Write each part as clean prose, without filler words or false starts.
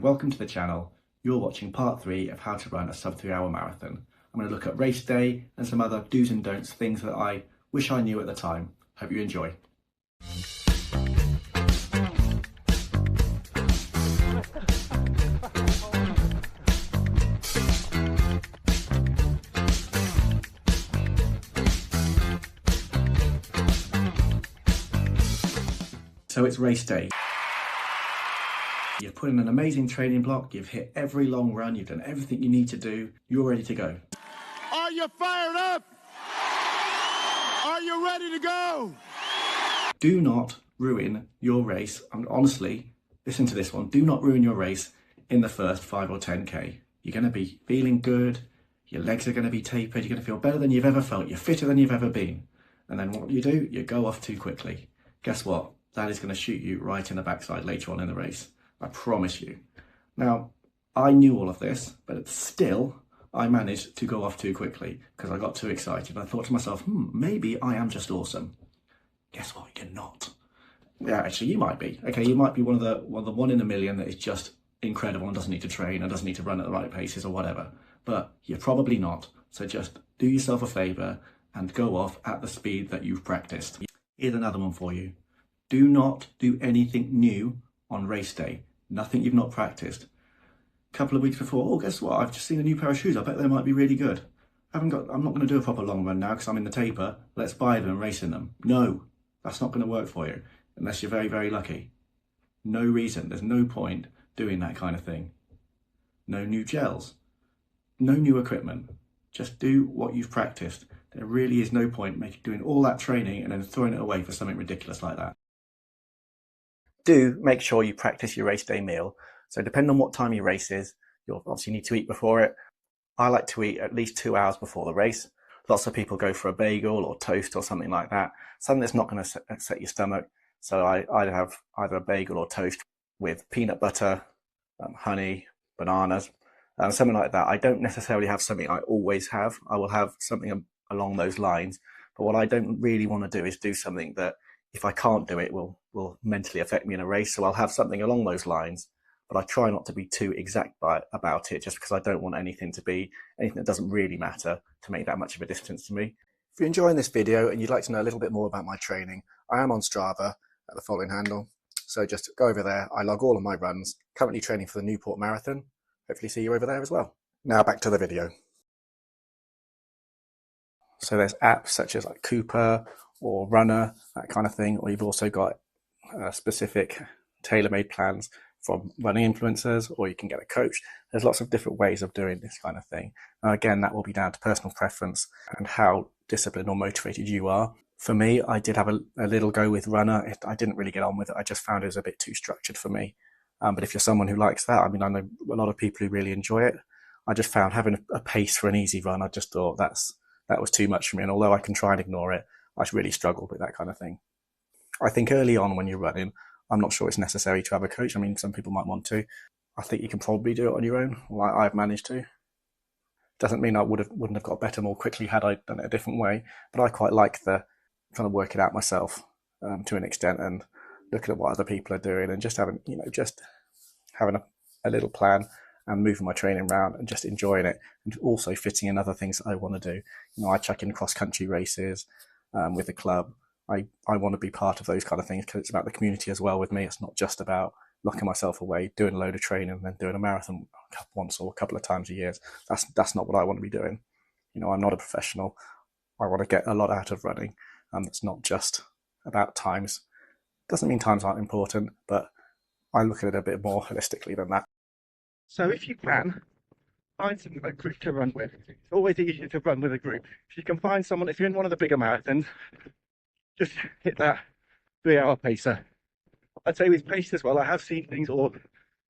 welcome to the channel. You're watching part 3 of how to run a sub 3 hour marathon. I'm going to look at race day and some other do's and don'ts, things that I wish I knew at the time. Hope you enjoy. So it's race day. You've put in an amazing training block, you've hit every long run, you've done everything you need to do, you're ready to go. Are you fired up? Are you ready to go? Do not ruin your race. Honestly, listen to this one. Do not ruin your race in the first 5 or 10k. You're going to be feeling good, your legs are going to be tapered, you're going to feel better than you've ever felt, you're fitter than you've ever been. And then what do? You go off too quickly. Guess what? That is going to shoot you right in the backside later on in the race. I promise you. Now, I knew all of this, but still, I managed to go off too quickly because I got too excited. I thought to myself, maybe I am just awesome. Guess what? You're not. Yeah, actually, you might be. Okay, you might be one of the one in a million that is just incredible and doesn't need to train and doesn't need to run at the right paces or whatever. But you're probably not. So just do yourself a favour and go off at the speed that you've practiced. Here's another one for you. Do not do anything new on race day. Nothing you've not practiced. A couple of weeks before, guess what? I've just seen a new pair of shoes. I bet they might be really good. I'm not going to do a proper long run now because I'm in the taper. Let's buy them and race in them. No, that's not going to work for you unless you're very, very lucky. No reason. There's no point doing that kind of thing. No new gels. No new equipment. Just do what you've practiced. There really is no point doing all that training and then throwing it away for something ridiculous like that. Do make sure you practice your race day meal. So depending on what time your race is, you'll obviously need to eat before it. I like to eat at least 2 hours before the race. Lots of people go for a bagel or toast or something like that. Something that's not going to upset your stomach. So I'd have either a bagel or toast with peanut butter, honey, bananas, something like that. I don't necessarily have something I always have. I will have something along those lines. But what I don't really want to do is do something that if I can't do it will mentally affect me in a race. So I'll have something along those lines, but I try not to be too exact about it just because I don't want anything that doesn't really matter to make that much of a difference to me. If you're enjoying this video and you'd like to know a little bit more about my training, I am on Strava at the following handle. So just go over there. I log all of my runs, currently training for the Newport Marathon. Hopefully see you over there as well. Now back to the video. So there's apps such as like Cooper or Runner, that kind of thing, or you've also got specific tailor-made plans from running influencers, or you can get a coach. There's lots of different ways of doing this kind of thing. Now, again, that will be down to personal preference and how disciplined or motivated you are. For me, I did have a little go with Runner. I didn't really get on with it. I just found it was a bit too structured for me. But if you're someone who likes that, I mean, I know a lot of people who really enjoy it. I just found having a pace for an easy run, I just thought that was too much for me. And although I can try and ignore it, I really struggled with that kind of thing. I think early on when you're running, I'm not sure it's necessary to have a coach. I mean, some people might want to. I think you can probably do it on your own, like I've managed to. Doesn't mean I wouldn't have got better more quickly had I done it a different way, but I quite like the trying to work it out myself to an extent and looking at what other people are doing and just having a little plan and moving my training around and just enjoying it and also fitting in other things that I want to do. I chuck in cross-country races with the club. I want to be part of those kind of things because it's about the community as well with me. It's not just about locking myself away, doing a load of training and then doing a marathon once or a couple of times a year. That's not what I want to be doing. I'm not a professional. I want to get a lot out of running. It's not just about times. Doesn't mean times aren't important, but I look at it a bit more holistically than that. So if you can, find something like a group to run with. It's always easier to run with a group. If you can find someone, if you're in one of the bigger marathons, just hit that 3 hour pacer. I'd say with pace as well, I have seen things or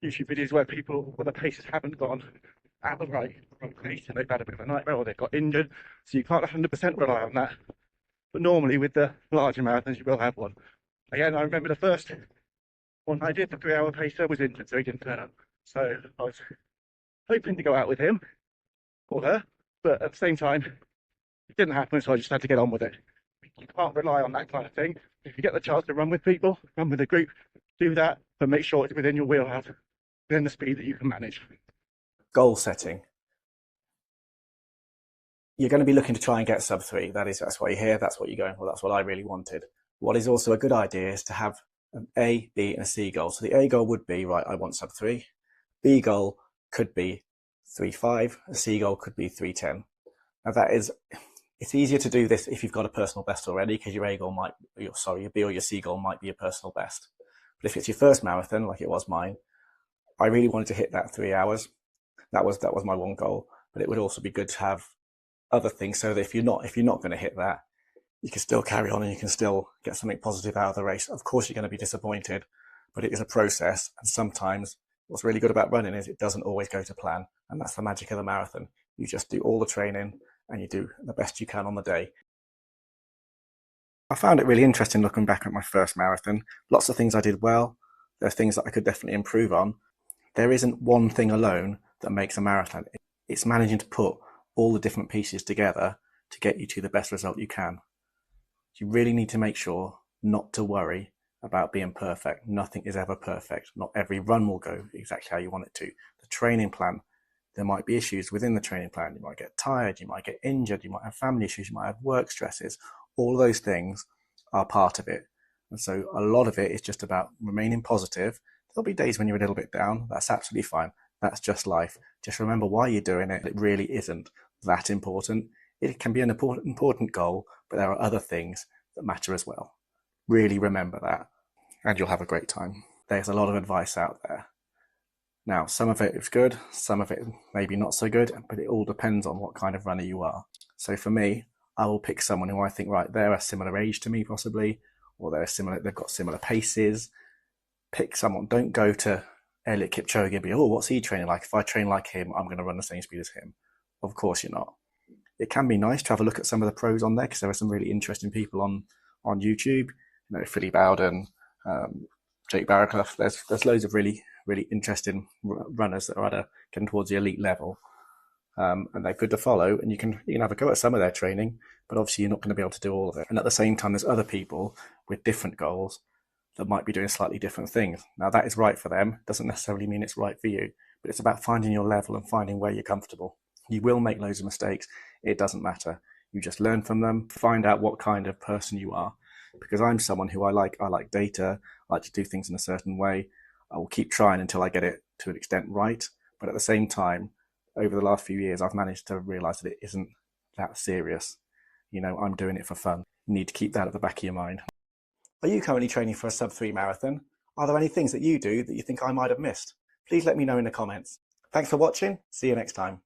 YouTube videos where the pacers haven't gone at the right pace and they've had a bit of a nightmare or they've got injured. So you can't 100% rely on that. But normally with the larger marathons, you will have one. Again, I remember the first one I did, the 3 hour pacer, was injured, so he didn't turn up. So I was hoping to go out with him or her, but at the same time, it didn't happen, so I just had to get on with it. You can't rely on that kind of thing. If you get the chance to run with people, run with a group, do that, but make sure it's within your wheelhouse. than the speed that you can manage. Goal setting. You're going to be looking to try and get sub 3. That's what you're here. That's what you're going for. That's what I really wanted. What is also a good idea is to have an A, B, and a C goal. So the A goal would be, right, I want sub 3. B goal could be 3.5. A C goal could be 3.10. Now it's easier to do this if you've got a personal best already, because your your B or your C goal might be a personal best. But if it's your first marathon, like it was mine, I really wanted to hit that 3 hours. That was my one goal. But it would also be good to have other things so that if you're not going to hit that, you can still carry on and you can still get something positive out of the race. Of course, you're going to be disappointed, but it is a process. And sometimes what's really good about running is it doesn't always go to plan. And that's the magic of the marathon. You just do all the training and you do the best you can on the day. I found it really interesting looking back at my first marathon. Lots of things I did well. There are things that I could definitely improve on. There isn't one thing alone that makes a marathon. It's managing to put all the different pieces together to get you to the best result you can. You really need to make sure not to worry about being perfect. Nothing is ever perfect. Not every run will go exactly how you want it to. The training plan, there might be issues within the training plan. You might get tired, you might get injured, you might have family issues, you might have work stresses. All those things are part of it. And so a lot of it is just about remaining positive. There'll be days when you're a little bit down. That's absolutely fine. That's just life. Just remember why you're doing it. It really isn't that important. It can be an important goal, but there are other things that matter as well. Really remember that, and you'll have a great time. There's a lot of advice out there. Now, some of it is good, some of it maybe not so good, but it all depends on what kind of runner you are. So for me, I will pick someone who I think, right, they're a similar age to me possibly, or they've got similar paces. Pick someone. Don't go to Eliud Kipchoge and be, oh, what's he training like? If I train like him, I'm going to run the same speed as him. Of course you're not. It can be nice to have a look at some of the pros on there because there are some really interesting people on YouTube. You know, Philly Bowden, Jake Barraclough. There's loads of really, really interesting runners that are getting towards the elite level. And they're good to follow, and you can have a go at some of their training, but obviously you're not going to be able to do all of it. And at the same time, there's other people with different goals that might be doing slightly different things. Now, that is right for them. Doesn't necessarily mean it's right for you, but it's about finding your level and finding where you're comfortable. You will make loads of mistakes. It doesn't matter. You just learn from them, find out what kind of person you are. Because I'm someone who I like data, I like to do things in a certain way. I will keep trying until I get it to an extent right. But at the same time, over the last few years, I've managed to realize that it isn't that serious. I'm doing it for fun. You need to keep that at the back of your mind. Are you currently training for a sub 3 marathon? Are there any things that you do that you think I might have missed? Please let me know in the comments. Thanks for watching. See you next time.